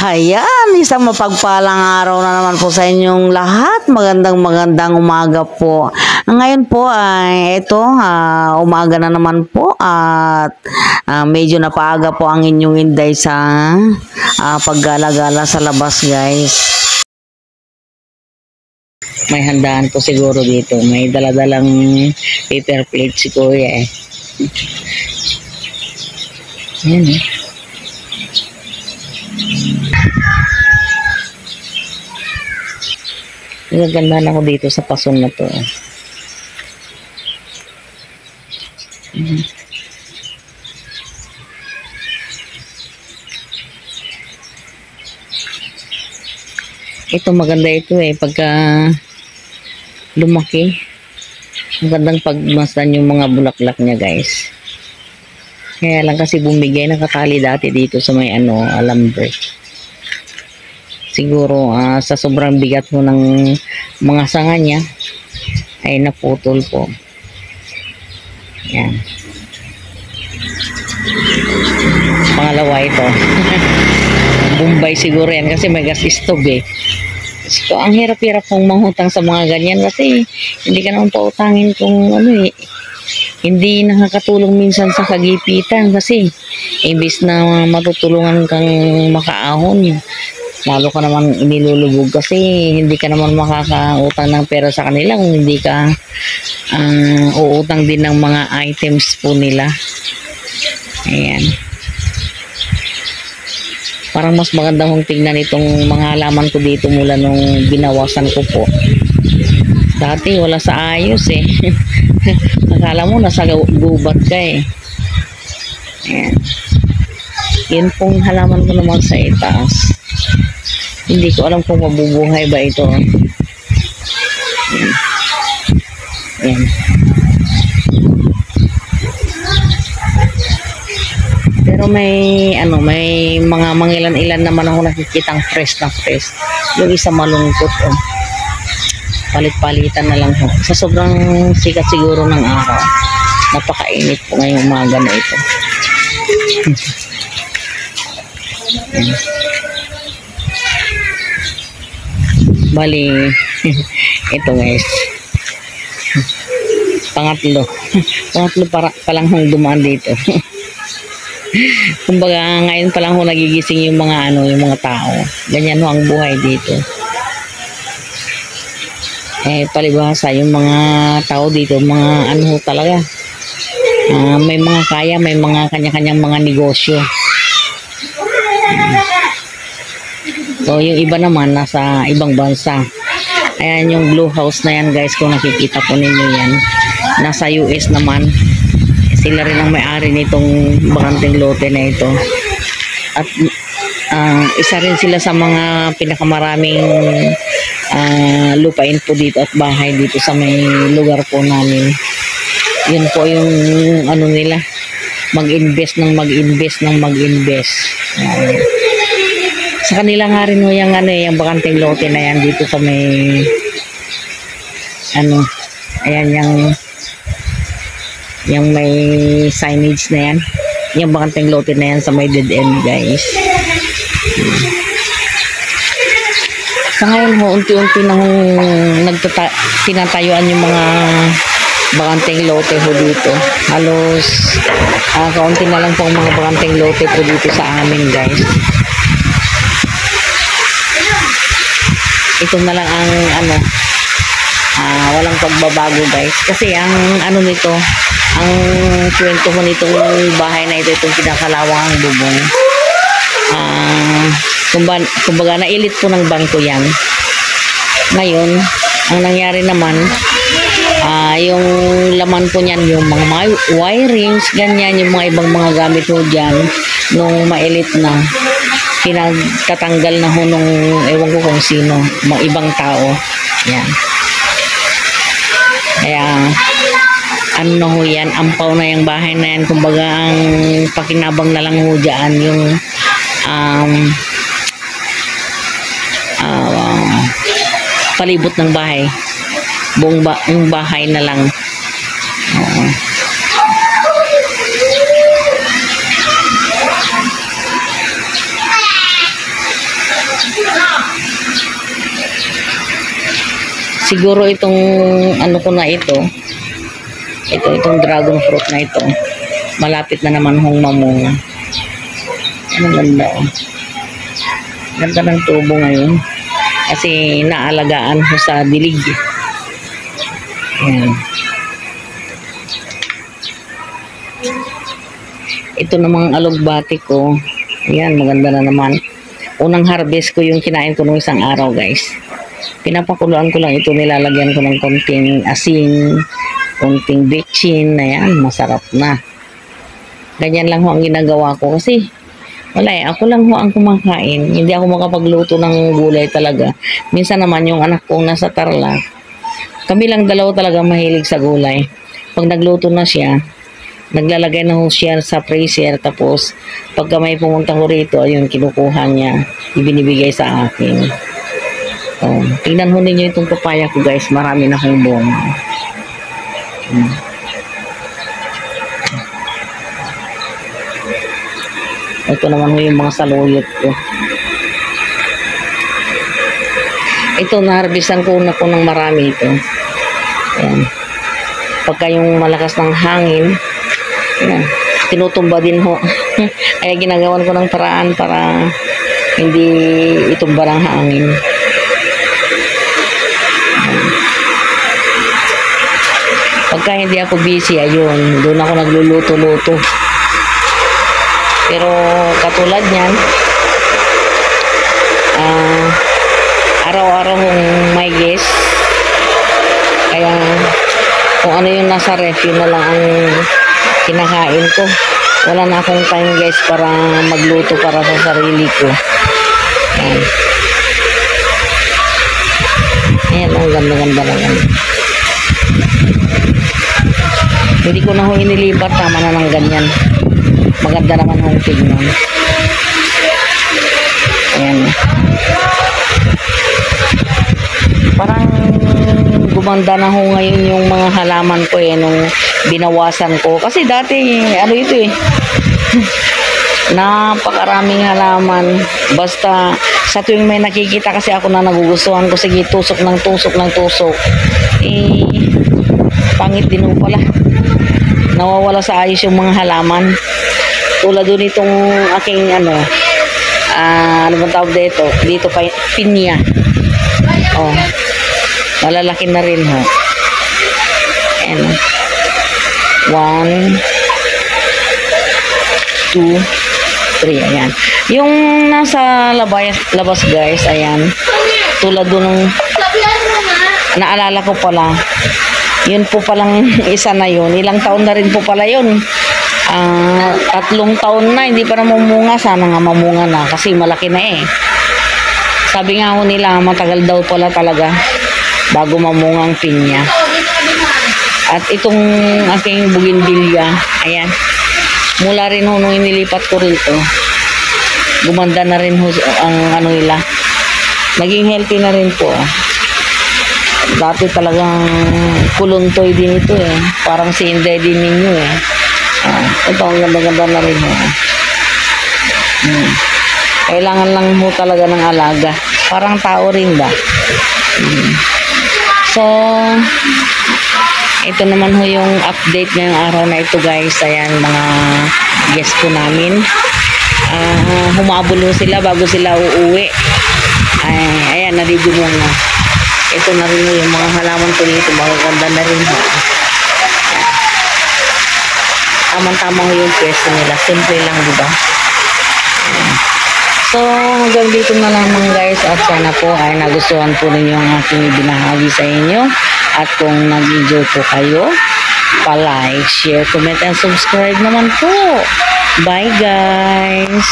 Ayan, isang mapagpalang araw na naman po sa inyong lahat. Magandang umaga po. Ngayon po ay umaga na naman po at medyo napaaga po ang inyong inday sa paggala-gala sa labas, guys. May handaan po siguro dito. May daladalang paper plate si Kuya eh. Ayan eh. Nagagandaan ako dito sa pason na to. Ito maganda ito eh. Pagka lumaki, magandang pagmasdan yung mga bulaklak niya, guys. Kaya lang kasi bumigay, nakatali dati dito sa may alambre. Siguro sa sobrang bigat mo ng mga sanga niya ay naputol po. Yan. Pangalawa ito. Bombay siguro yan kasi may gas stove eh. So, ang hirap-hirap kong manghutang sa mga ganyan kasi hindi ka naman pautangin kung hindi nakakatulong minsan sa kagipitan kasi imbis na matutulungan kang makaahon, lalo ka naman inilulubog kasi hindi ka naman makakautang ng pera sa kanila kung hindi ka uutang din ng mga items po nila. Ayan. Parang mas maganda kong tingnan itong mga halaman ko dito mula nung binawasan ko po. Dati wala sa ayos eh. Akala mo nasa gubat ka eh. Ayan. Yun pong halaman ko naman sa itaas. Hindi ko alam kung mabubuhay ba ito. Ayan. Ayan. Pero may mga mangilan-ilan naman ako nakikitang fresh na fresh. Yung isa malungkot palit-palitan na lang ho. Sa sobrang sikat siguro ng araw. Napakainit po ngayong umaga na ito. Bali, ito guys. Pangatlo pa lang hong dumaan dito. Kumbaga ngayon pa lang ho nagigising yung mga yung mga tao. Ganyan ho ang buhay dito. Palibhasa yung mga tao dito, mga talaga. May mga kaya, may mga kanya-kanyang mga negosyo. So yung iba naman nasa ibang bansa. Ayan yung blue house na yan, guys, kung nakikita po ninyo yan. Nasa US naman. Sila rin ang may-ari nitong bakanteng lote na ito. At isa rin sila sa mga pinakamaraming lupain po dito at bahay dito sa may lugar po namin. Yun po yung nila, mag-invest. Sa kanila nga rin yung bakanteng lote na yan dito sa may ayan yung may signage na yan, yung bakanteng lote na yan sa may dead end, guys. Sa ngayon ho, unti-unti na tinatayuan yung mga bakanteng lote ho dito. Halos kaunti na lang po ang mga bakanteng lote po dito sa amin, guys. Ito na lang ang walang pagbabago, guys, kasi ang nito, ang kwento mo nitong bahay na ito, itong pinakalawang bubong, kumbaga nailit po ng bangko yan. Ngayon ang nangyari naman, yung laman po niyan, yung mga wirings, ganyan, yung mga ibang mga gamit mo dyan, nung mailit na, pinagtatanggal na ho nung ewan ko kung sino, mga ibang tao. Yan. Kaya ho yan, ampaw na yung bahay na yan. Kumbaga ang pakinabang na lang ho dyan yung palibot ng bahay, buong bahay na lang. Siguro itong ano ko na ito, itong dragon fruit na ito, malapit na naman hong mamunga. Ano ganda oh. Ganda ng tubo ngayon. Kasi naalagaan ko sa dilig. Ayan. Ito namang alugbati ko. Ayan, maganda na naman. Unang harvest ko yung kinain ko nung isang araw, guys. Pinapakuluan ko lang ito. Nilalagyan ko ng konting asin, konting bitchin. Ayan, masarap na. Ganyan lang ho ang ginagawa ko. Kasi, wala ako lang ho ang kumakain. Hindi ako makapagluto ng gulay talaga. Minsan naman yung anak kong nasa Tarlac, kami lang dalawa talaga mahilig sa gulay. Pag nagluto na siya, naglalagay na ho siya sa freezer. Tapos, pagka may pumunta ko rito, ayun, kinukuha niya. Ibinibigay sa akin. Oh, tingnan ho ninyo itong papaya ko, guys. Marami na akong bunga. Ito naman ho yung mga saluyot ko. Ito, naharbisan ko na ng marami ito. Ayan. Pagka yung malakas ng hangin, ayan, tinutumba din ho. Kaya ginagawan ko ng paraan para hindi itumba ng hangin. Ayan. Pagka hindi ako busy, ayun, doon ako nagluluto-luto. Pero katulad niyan, araw-araw kong may guest. Kaya kung ano yung nasa ref, yun na lang ang kinakain ko. Wala na akong time, guys, para magluto para sa sarili ko. Ayan. Ayan, ang ganda-ganda na yan. Hindi ko na ho inilipat, tama na ng ganyan. Maganda naman hong tignan. Ayan. Parang gumanda na ho ngayon yung mga halaman ko nung binawasan ko. Kasi dati, ano ito napakaraming halaman. Basta sa tuwing may nakikita kasi ako na nagugustuhan ko, sige, tusok ng tusok ng tusok. Pangit din ho pala. Nawawala sa ayos yung mga halaman. Tulad doon itong aking ano bang tawag dito? Dito pa pinya. Oh. Malalaki na rin ho. And 1 2 3, ayan. Yung nasa labas, guys, ayan. Tulad doon ng naalala ko pala. Yun po palang isa na yun. Ilang taon na rin po pala yun. 3 taon na, hindi pa na mamunga. Sana nga mamunga na kasi malaki na eh. Sabi nga ho nila, matagal daw pala talaga bago mamunga ang pinya. At itong aking bougainvillea, ayan, mula rin ho nung inilipat ko rito, gumanda na rin ho ang ano nila. Naging healthy na rin po. Dati talagang kuluntoy din ito eh. Parang si Inday din ninyo eh. Ito, ang ganda-ganda na rin ho. Kailangan lang mo talaga ng alaga. Parang tao rin ba? So, ito naman ho yung update ngayong araw na ito, guys. Ayan, mga guest ko namin. Humabol ho sila bago sila uuwi. Ayan, naligo mo na. Ito na rin ho yung mga halaman ko dito. Magaganda na rin ho. Tamang-tama ho yung pwesto nila. Simple lang, diba? So, hanggang dito na lamang, guys, at sana po ay nagustuhan po ninyo ang aking binahagi sa inyo. At kung nag-enjoy po kayo, pa-like, share, comment, and subscribe naman po. Bye, guys!